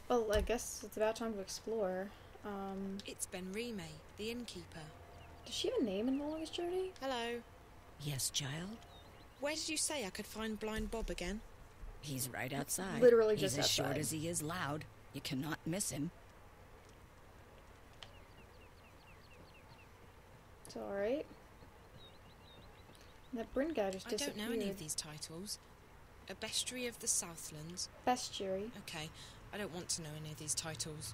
Well, I guess it's about time to explore. It's Ben Rime, the innkeeper. Does she have a name in the longest journey? Hello. Yes, child? Where did you say I could find Blind Bob again? He's right outside. Literally He's just as outside. short as he is loud. You cannot miss him. It's alright. That Bryn guy just I disappeared. don't know any of these titles. A bestiary of the Southlands. Bestiary. Okay, I don't want to know any of these titles.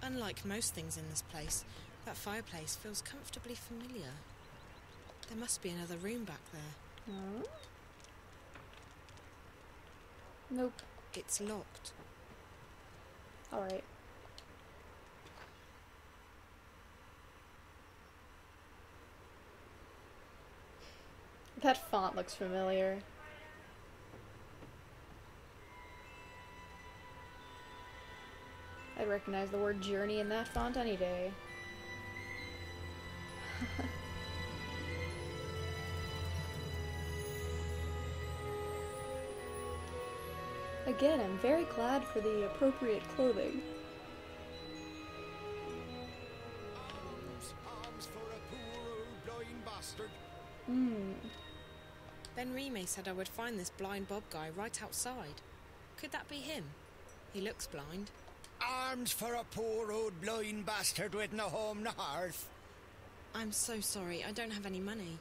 Unlike most things in this place, that fireplace feels comfortably familiar. There must be another room back there. Huh? Nope. It's locked. Alright. That font looks familiar. I'd recognize the word journey in that font any day. Again, I'm very glad for the appropriate clothing. Alms for a poor old blind bastard. Ben Rime said I would find this Blind Bob guy right outside. Could that be him? He looks blind. Arms for a poor old blind bastard with no home, no hearth. I'm so sorry, I don't have any money.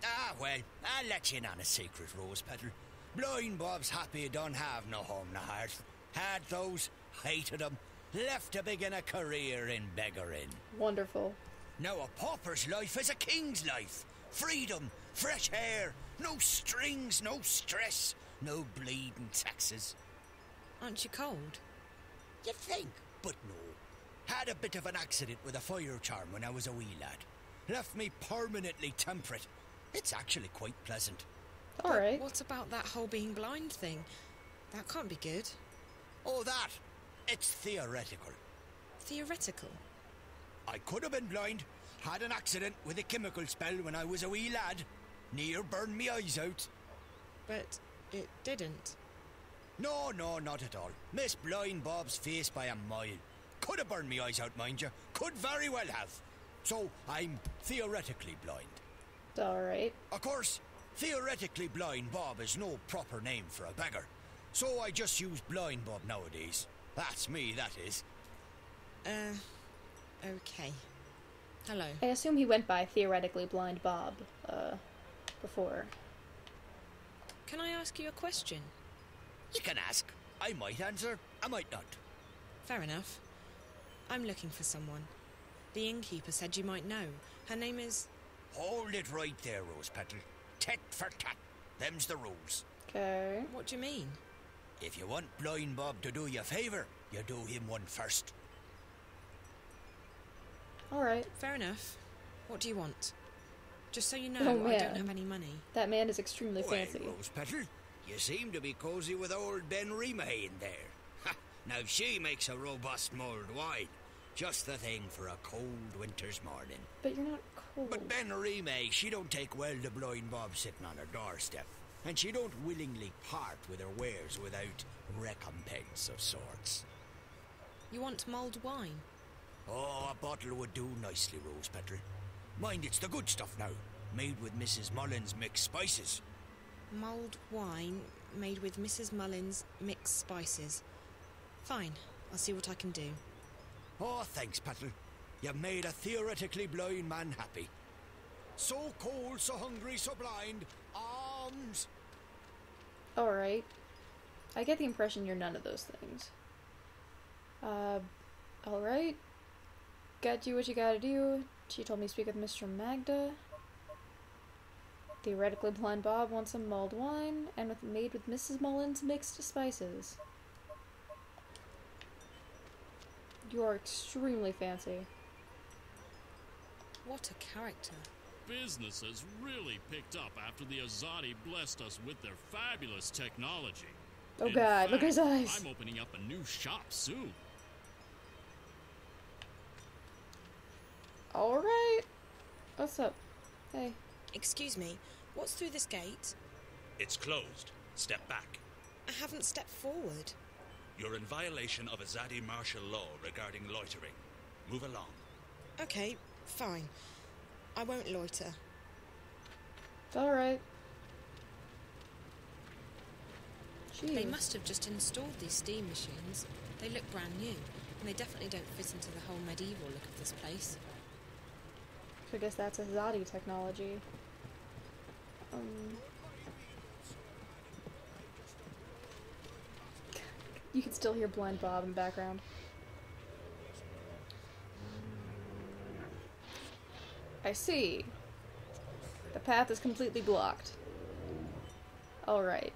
Ah, well, I'll let you in on a secret, Rose Petal. Blind Bob's happy he don't have no home, no hearth. Had those, hated them, left to begin a career in beggaring. Wonderful. Now a pauper's life is a king's life. Freedom, fresh air, no strings, no stress, no bleeding taxes. Aren't you cold? You think, but no. Had a bit of an accident with a fire charm when I was a wee lad. Left me permanently temperate. It's actually quite pleasant. Alright. What about that whole being blind thing? That can't be good. Oh, that. It's theoretical. Theoretical? I could have been blind. Had an accident with a chemical spell when I was a wee lad. Near burned me eyes out. But it didn't. No, not at all. Miss Blind Bob's face by a mile. Could have burned me eyes out, mind you. Could very well have. So, I'm theoretically blind. Alright. Of course, theoretically Blind Bob is no proper name for a beggar. So I just use Blind Bob nowadays. That's me, that is. Okay. Hello. I assume he went by theoretically Blind Bob, before. Can I ask you a question? You can ask. I might answer, I might not. Fair enough. I'm looking for someone. The innkeeper said you might know. Her name is... Hold it right there, Rose Petal. Tit for tat. Them's the rules. Okay. What do you mean? If you want Blind Bob to do you a favour, you do him one first. Alright. Fair enough. What do you want? Just so you know, Oh, I don't man. have any money. That man is extremely fancy. Well, Rose Petal, you seem to be cosy with old Ben Rime in there. Ha! Now she makes a robust mulled wine. Just the thing for a cold winter's morning. But you're not cold. But Ben Rime, she don't take well to Blind Bob sitting on her doorstep. And she don't willingly part with her wares without recompense of sorts. You want mulled wine? Oh, a bottle would do nicely, Rose Petal. Mind, it's the good stuff now. Made with Mrs. Mullins' mixed spices. Mulled wine made with Mrs. Mullins' mixed spices. Fine, I'll see what I can do. Oh, thanks, Petal. You've made a theoretically blind man happy. So cold, so hungry, so blind. Arms! Alright. I get the impression you're none of those things. Alright. Gotta do what you gotta do. She told me to speak with Mr. Magda. Theoretically Blind Bob wants some mulled wine, and made with Mrs. Mullins' mixed spices. You are extremely fancy. What a character. Business has really picked up after the Azadi blessed us with their fabulous technology. Oh In god, look at his fact, eyes. I'm opening up a new shop soon. Alright. What's up? Hey. Excuse me, what's through this gate? It's closed. Step back. I haven't stepped forward. You're in violation of Azadi martial law regarding loitering. Move along. Okay, fine. I won't loiter. Alright. Jeez. They must have just installed these steam machines. They look brand new, and they definitely don't fit into the whole medieval look of this place. So I guess that's Azadi technology. You can still hear Blind Bob in the background. I see. The path is completely blocked. Alright.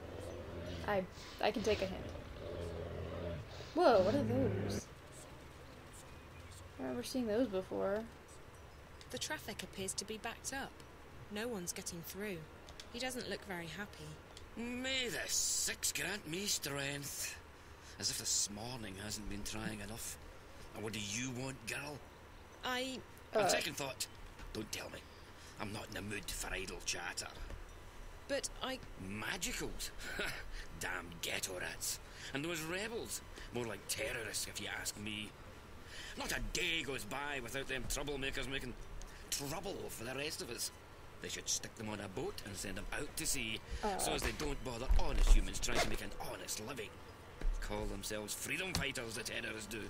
I can take a hint. Whoa, what are those? I remember seeing those before. The traffic appears to be backed up. No one's getting through. He doesn't look very happy. May the six grant me strength. As if this morning hasn't been trying enough. And what do you want, girl? On second thought, don't tell me. I'm not in the mood for idle chatter. But Magicals? Damn ghetto rats. And those rebels? More like terrorists, if you ask me. Not a day goes by without them troublemakers making trouble for the rest of us. They should stick them on a boat and send them out to sea, so as they don't bother honest humans trying to make an honest living. Call themselves freedom fighters, the terrorists do.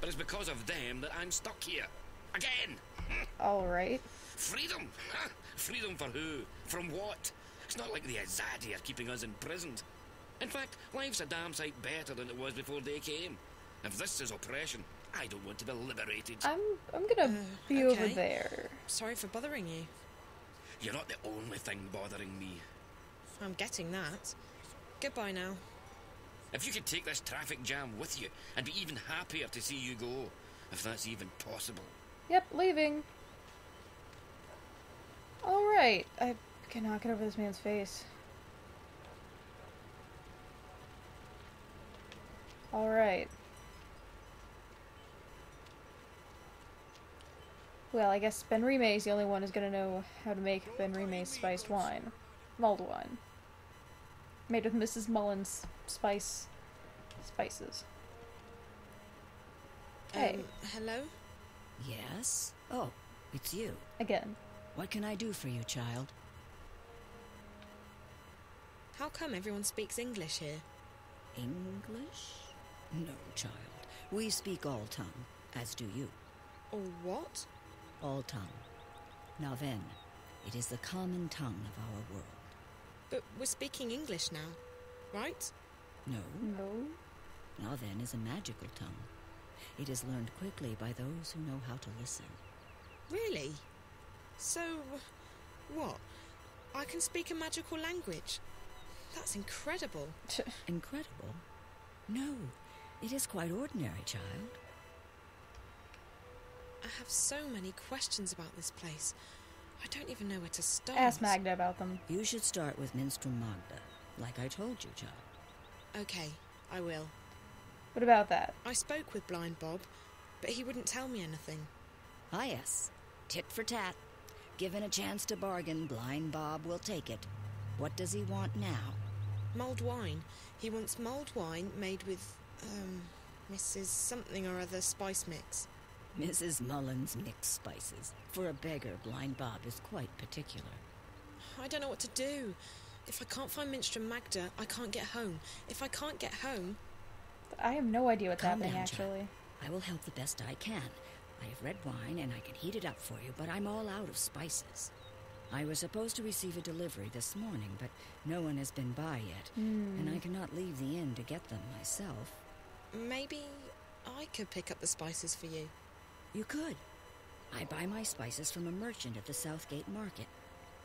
But it's because of them that I'm stuck here. Again! Alright. Freedom? Freedom for who? From what? It's not like the Azadi are keeping us imprisoned. In fact, life's a damn sight better than it was before they came. If this is oppression, I don't want to be liberated. I'm gonna be over okay. there. Sorry for bothering you. You're not the only thing bothering me. I'm getting that. Goodbye now. If you could take this traffic jam with you, I'd be even happier to see you go, if that's even possible. Yep, leaving. Alright. I cannot get over this man's face. Alright. Well, I guess Ben Rime is the only one who's gonna know how to make Ben Rime's spiced wine. Mulled wine. Made with Mrs. Mullen's spices. Hey. Hello? Yes? Oh, it's you. Again. What can I do for you, child? How come everyone speaks English here? English? No, child. We speak all tongue, as do you. Or what? All tongue. Now then, it is the common tongue of our world. But we're speaking English now, right? No. No. Now then is a magical tongue. It is learned quickly by those who know how to listen. Really? So, what? I can speak a magical language? That's incredible. Incredible? No, it is quite ordinary, child. I have so many questions about this place. I don't even know where to start. Ask Magda about them. You should start with Minstrel Magda, like I told you, child. Okay, I will. What about that? I spoke with Blind Bob, but he wouldn't tell me anything. Ah, yes. Tit for tat. Given a chance to bargain, Blind Bob will take it. What does he want now? Mulled wine. He wants mulled wine made with, Mrs. something or other spice mix. Mrs. Mullen's mixed spices. For a beggar, Blind Bob is quite particular. I don't know what to do. If I can't find Minstrel Magda, I can't get home. If I can't get home... I have no idea what's Calm happening, down, actually. child. I will help the best I can. I have red wine and I can heat it up for you, but I'm all out of spices. I was supposed to receive a delivery this morning, but no one has been by yet, and I cannot leave the inn to get them myself. Maybe I could pick up the spices for you. You could. I buy my spices from a merchant at the Southgate Market.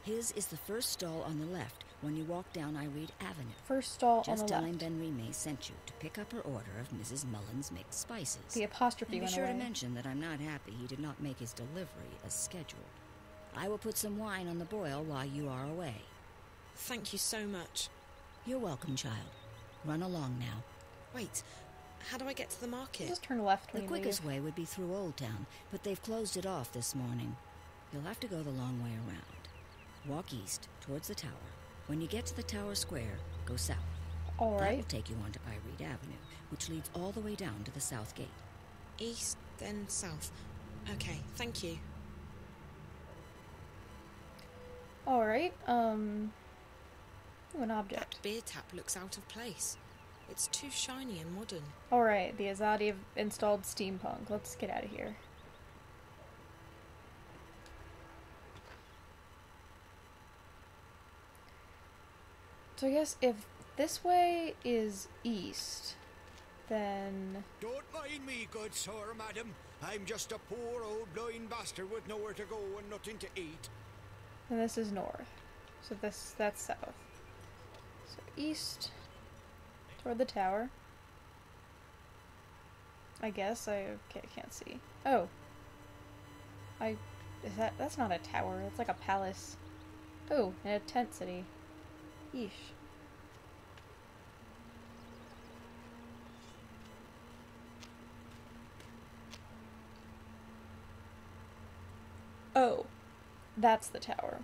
His is the first stall on the left when you walk down Iread Avenue. First stall Just on the tell left. him Ben Rime sent you to pick up her order of Mrs. Mullen's mixed spices. The apostrophe And be went sure away. to mention that I'm not happy he did not make his delivery as scheduled. I will put some wine on the boil while you are away. Thank you so much. You're welcome, child. Run along now. Wait, how do I get to the market? Just turn left The when you quickest leave. way would be through Old Town, but they've closed it off this morning. You'll have to go the long way around. Walk east, towards the tower. When you get to the tower square, go south. That will Alright. take you onto Iread Avenue, which leads all the way down to the south gate. East, then south. Okay, thank you. Alright, ooh, an object. That beer tap looks out of place. It's too shiny and modern. Alright, the Azadi have installed steampunk. Let's get out of here. So I guess if this way is east, then... Don't mind me, good sir, madam. I'm just a poor old blind bastard with nowhere to go and nothing to eat. then this is north. So that's south. So east toward the tower. I guess can't see. Oh. That's not a tower, it's like a palace. Oh, and a tent city. Yeesh. Oh, that's the tower.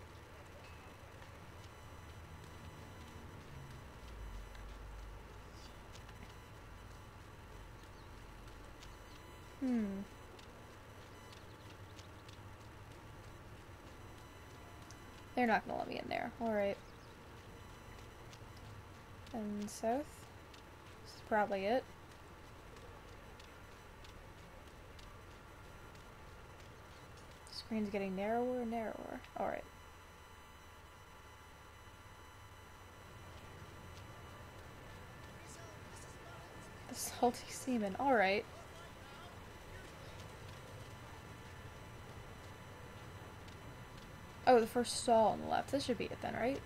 They're not gonna let me in there. Alright. And south? This is probably it. Screen's getting narrower and narrower. Alright. The salty seaman. Alright. Oh, the first stall on the left. This should be it then, right?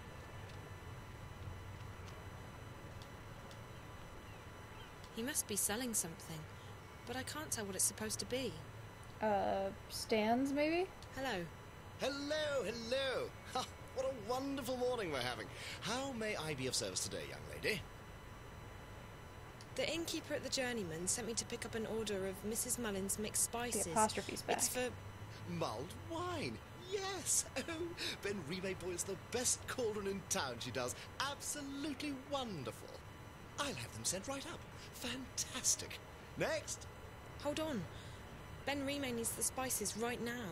He must be selling something, but I can't tell what it's supposed to be. Stands maybe? Hello. Hello, hello. Ha, what a wonderful morning we're having. How may I be of service today, young lady? The innkeeper at the Journeyman sent me to pick up an order of Mrs. Mullen's mixed spices. The apostrophe's back. It's for... Mulled wine. Yes. Oh, Ben Remay boils the best cauldron in town, she does. Absolutely wonderful. I'll have them sent right up. Fantastic. Next. Hold on. Ben Remay needs the spices right now.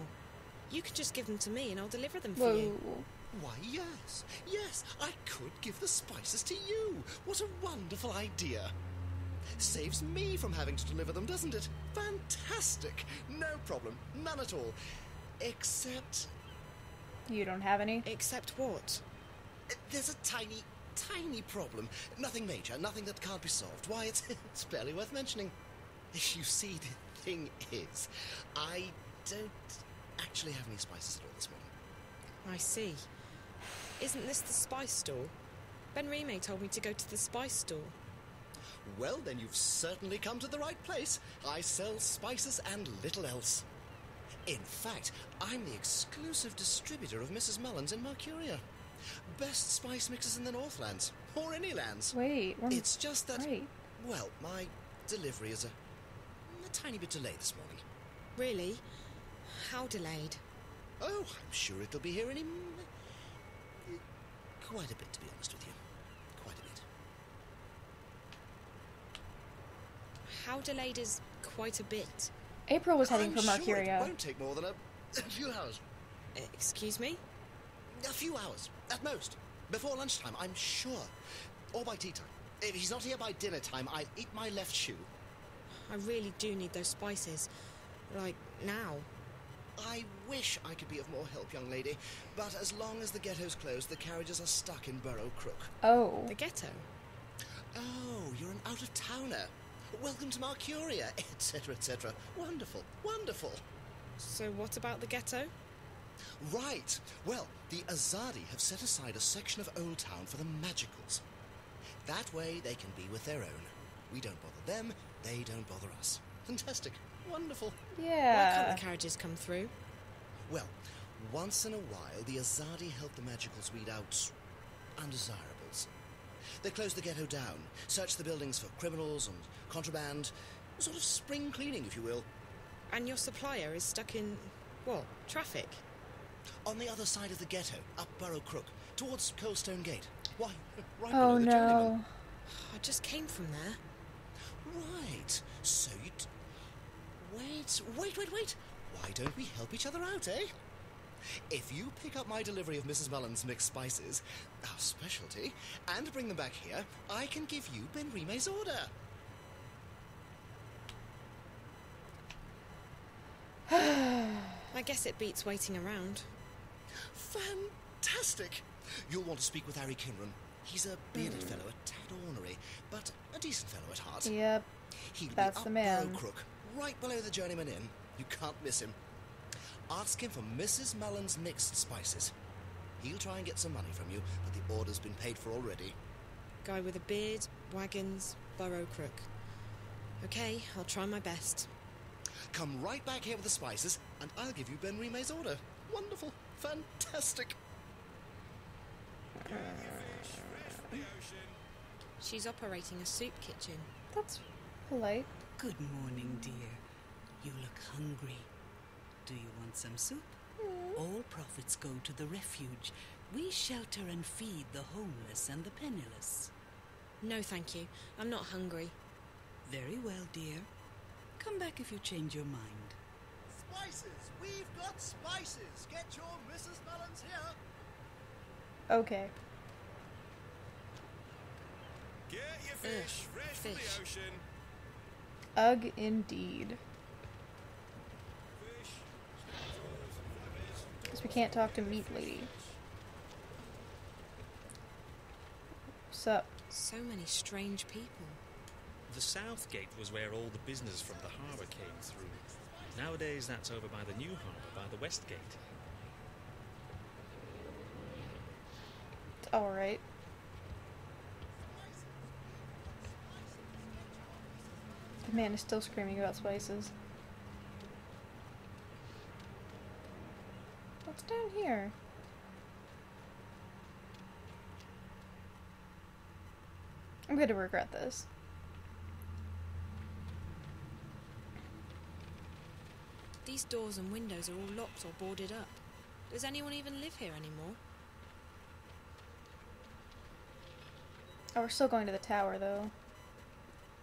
You can just give them to me and I'll deliver them for you. Why, yes. Yes, I could give the spices to you. What a wonderful idea. Saves me from having to deliver them, doesn't it? Fantastic. No problem. None at all. Except... You don't have any? Except what? There's a tiny problem. Nothing major, nothing that can't be solved. Why, it's barely worth mentioning. You see, the thing is, I don't actually have any spices at all this morning. I see. Isn't this the spice store? Ben Remay told me to go to the spice store. Well, then you've certainly come to the right place. I sell spices and little else. In fact, I'm the exclusive distributor of Mrs. Mullen's in Marcuria. Best spice mixers in the Northlands, or any lands. Wait, it's just that, right. Well, my delivery is a tiny bit delayed this morning. Really? How delayed? Oh, I'm sure it'll be here any... quite a bit, to be honest with you. Quite a bit. How delayed is quite a bit? April was heading I'm for Marcuria. Sure it won't take more than a few hours. Excuse me? A few hours, at most. Before lunchtime, I'm sure. Or by tea time. If he's not here by dinner time, I'll eat my left shoe. I really do need those spices. Like, now. I wish I could be of more help, young lady. But as long as the ghetto's closed, the carriages are stuck in Burrow Crook. Oh. The ghetto? Oh, you're an out-of-towner. Welcome to Marcuria, etc., etc. Wonderful, wonderful. So what about the ghetto? Right. Well, the Azadi have set aside a section of Old Town for the Magicals. That way they can be with their own. We don't bother them, they don't bother us. Fantastic. Wonderful. Yeah. Why can't the carriages come through? Well, once in a while, the Azadi help the Magicals weed out undesirables. They close the ghetto down, search the buildings for criminals and contraband, sort of spring cleaning, if you will. And your supplier is stuck in, what, traffic? On the other side of the ghetto, up Burrow Crook, towards Coldstone Gate. Why, right Oh below the no. Journeyman. I just came from there. Right. So you... Wait. Why don't we help each other out, eh? If you pick up my delivery of Mrs. Mullen's mixed spices, our specialty, and bring them back here, I can give you Ben Rime's order. I guess it beats waiting around. Fantastic! You'll want to speak with Harry Kinran. He's a bearded fellow, a tad ornery, but a decent fellow at heart. Yep. He'll That's be the up man. Barrow Crook, right below the Journeyman Inn. You can't miss him. Ask him for Mrs. Mullen's mixed spices. He'll try and get some money from you, but the order's been paid for already. Guy with a beard, wagons, Burrow Crook. Okay, I'll try my best. Come right back here with the spices, and I'll give you Ben Rime's order. Wonderful. Fantastic. She's operating a soup kitchen. That's polite. Good morning, dear. You look hungry. Do you want some soup? All profits go to the refuge. We shelter and feed the homeless and the penniless. No, thank you. I'm not hungry. Very well, dear. Come back if you change your mind. Spices! We've got spices! Get your Mrs. Mullens here! Okay. Get your fish, fresh from fish. the ocean. Ugh, indeed. Fish, Guess we can't talk to Meat Lady. What's up? So many strange people. The south gate was where all the business from the harbour came through. Nowadays that's over by the new harbour, by the west gate. Alright. The man is still screaming about spices. What's down here? I'm going to regret this. These doors and windows are all locked or boarded up. Does anyone even live here anymore? Oh, we're still going to the tower, though.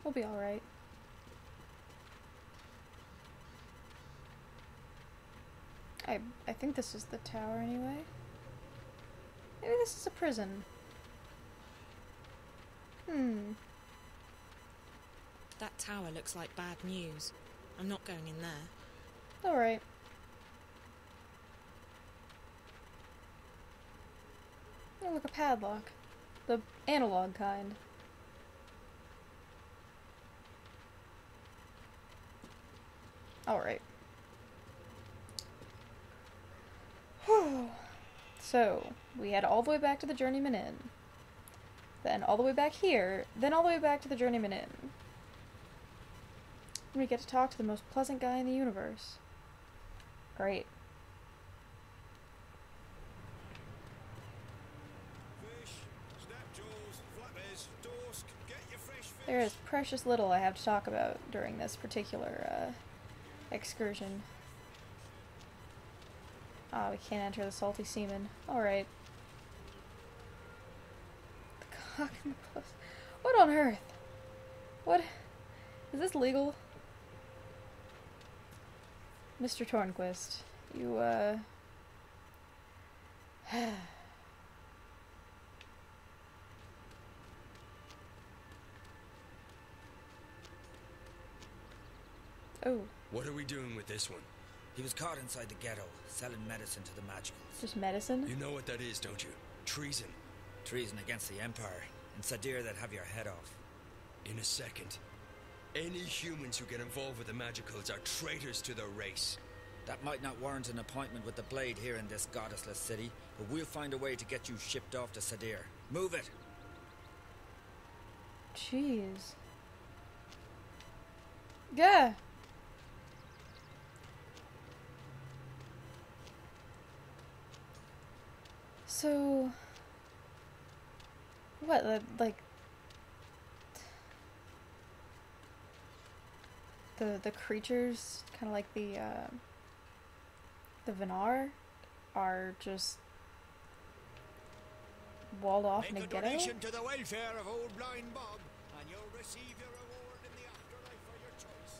We'll be alright. I think this is the tower, anyway. Maybe this is a prison. That tower looks like bad news. I'm not going in there. Alright. Oh, look, a padlock. The analog kind. Alright. Whew. So, we head all the way back to the Journeyman Inn. Then all the way back here. Then all the way back to the Journeyman Inn. And we get to talk to the most pleasant guy in the universe. Great. fish, snapjaws, flappers, dorsk. Get your fresh fish. There is precious little I have to talk about during this particular excursion. Ah, we can't enter the salty seaman. Alright. The cock and the puss. What on earth? What? Is this legal? Mr. Tornquist, you, Oh, What are we doing with this one? He was caught inside the ghetto, selling medicine to the magicals. just medicine? You know what that is, don't you? Treason. Treason against the Empire. In Sadir, they'd have your head off. In a second. Any humans who get involved with the magicals are traitors to their race. That might not warrant an appointment with the Blade here in this goddessless city, but we'll find a way to get you shipped off to Sadir. Move it! Jeez. Yeah. So, what, like, the creatures, kind of like the Venar, are just walled off in a Make a ghetto? donation to the welfare of old blind Bob, and you'll receive your reward in the afterlife of your choice.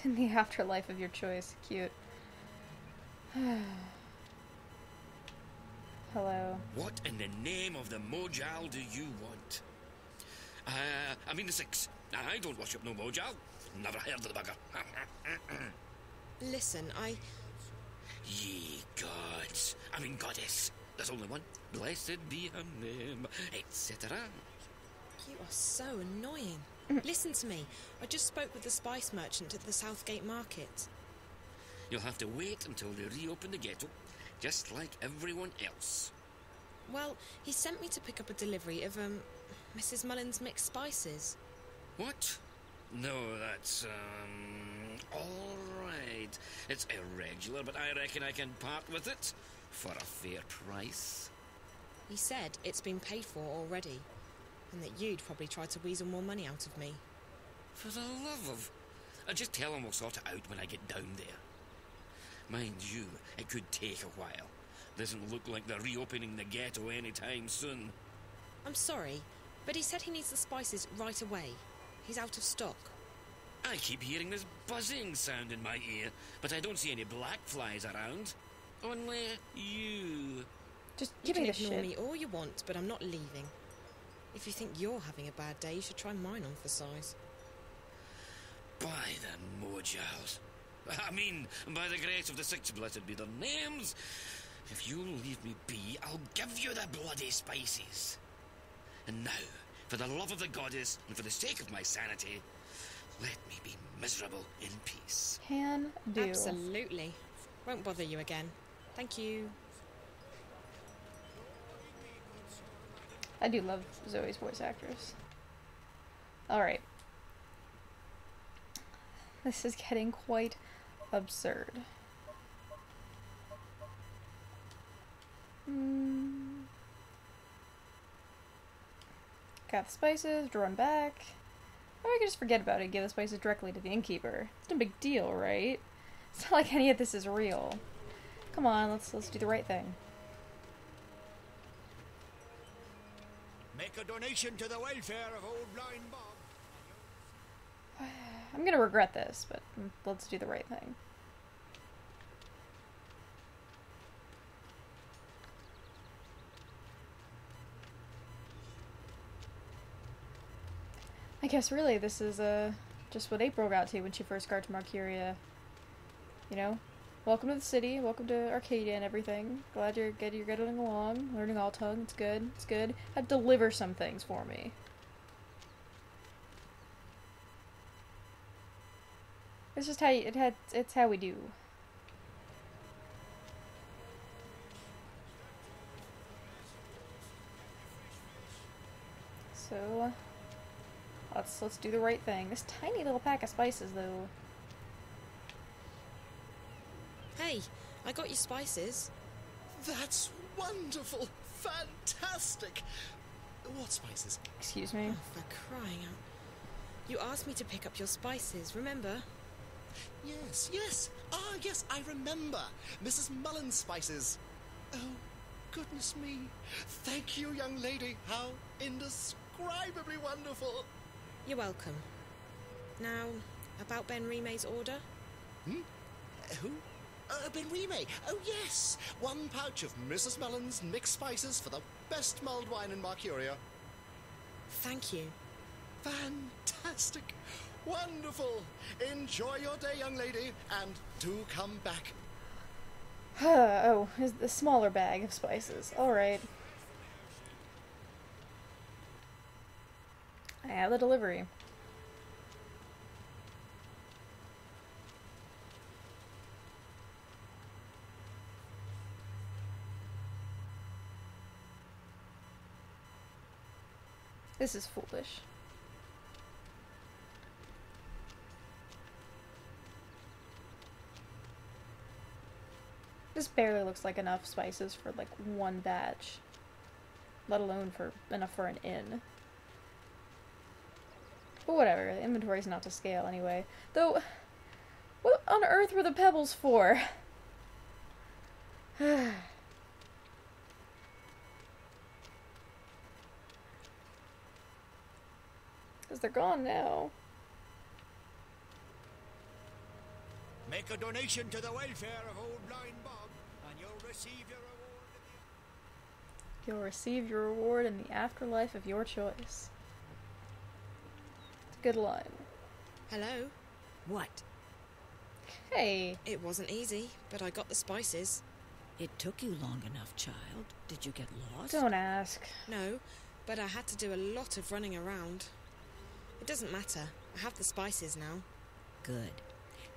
In the afterlife of your choice. Cute. Hello. What in the name of the Mojal do you want? I mean the six. I don't worship no Mojal. Never heard of the bugger. Listen, Ye gods. I mean goddess. There's only one. Blessed be her name, etc. You are so annoying. Listen to me. I just spoke with the spice merchant at the Southgate Market. You'll have to wait until they reopen the ghetto, just like everyone else. Well, he sent me to pick up a delivery of, Mrs. Mullen's mixed spices. What? No, that's, all right. It's irregular, but I reckon I can part with it for a fair price. He said it's been paid for already, and that you'd probably try to weasel more money out of me. For the love of... I'll just tell him we'll sort it out when I get down there. Mind you, it could take a while. Doesn't look like they're reopening the ghetto anytime soon. I'm sorry, but he said he needs the spices right away. He's out of stock. I keep hearing this buzzing sound in my ear, but I don't see any black flies around. Only you. Just You give can me the ignore shit. me all you want, but I'm not leaving. If you think you're having a bad day, you should try mine on for size. By the Mojals. I mean, by the grace of the six blessed be their names. If you'll leave me be, I'll give you the bloody spices. And now, for the love of the goddess and for the sake of my sanity, let me be miserable in peace. Can do. Absolutely. Won't bother you again. Thank you. I do love Zoe's voice actress. Alright. This is getting quite absurd. Got the spices, run back. Or I could just forget about it and give the spices directly to the innkeeper. It's no big deal, right? It's not like any of this is real. Come on, let's do the right thing. Make a donation to the welfare of old blind Bob. I'm gonna regret this, but let's do the right thing. I guess really this is just what April got to when she first got to Marcuria. You know? Welcome to the city, welcome to Arcadia and everything. Glad you're getting along, learning all tongue, it's good, it's good. Had to deliver some things for me. It's just how it's how we do. So let's do the right thing. This tiny little pack of spices though. Hey, I got you spices. That's wonderful! Fantastic! What spices? Excuse me? Oh, for crying out. You asked me to pick up your spices, remember? Yes, yes. Ah, yes, I remember. Mrs. Mullen's spices. Oh, goodness me. Thank you, young lady. How indescribably wonderful. You're welcome. Now, about Ben Rime's order? Who? Ben Rime. Oh, yes. 1 pouch of Mrs. Mullen's mixed spices for the best mulled wine in Marcuria. Thank you. Fantastic. Wonderful. Enjoy your day, young lady, and do come back. Oh, is the smaller bag of spices. Alright. I have the delivery. This is foolish. This barely looks like enough spices for like 1 batch. Let alone for enough for an inn. But whatever, the inventory's not to scale anyway. Though, what on earth were the pebbles for? Because they're gone now. Make a donation to the welfare of old blind Bob, and you'll receive your reward. You'll receive your reward in the afterlife of your choice. It's a good line. Hello? What? Hey. It wasn't easy, but I got the spices. It took you long enough, child. Did you get lost? Don't ask. No, but I had to do a lot of running around. It doesn't matter. I have the spices now. Good.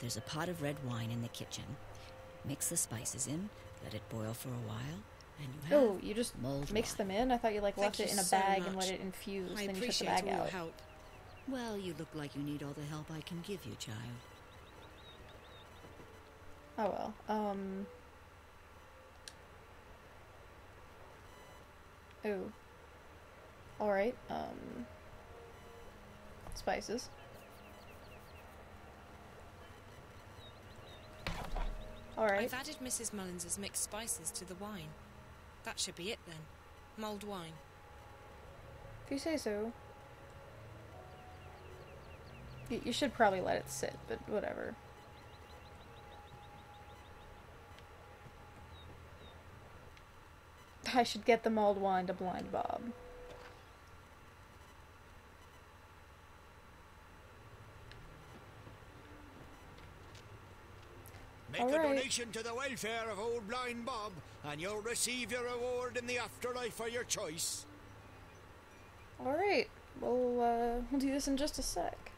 There's a pot of red wine in the kitchen. Mix the spices in, let it boil for a while, and you have Oh, you just mulled mix wine. them in? I thought you, like, Thank left it you in a so bag and much. let it infuse, I then you took the appreciate bag all your out. help. Well, you look like you need all the help I can give you, child. Oh well. Ooh. Alright, spices. Alright. I've added Mrs. Mullins's mixed spices to the wine. That should be it then. Mulled wine. If you say so. You should probably let it sit, but whatever. I should get the mulled wine to Blind Bob. Make a donation to the welfare of old blind Bob, and you'll receive your reward in the afterlife for your choice. Alright, we'll do this in just a sec.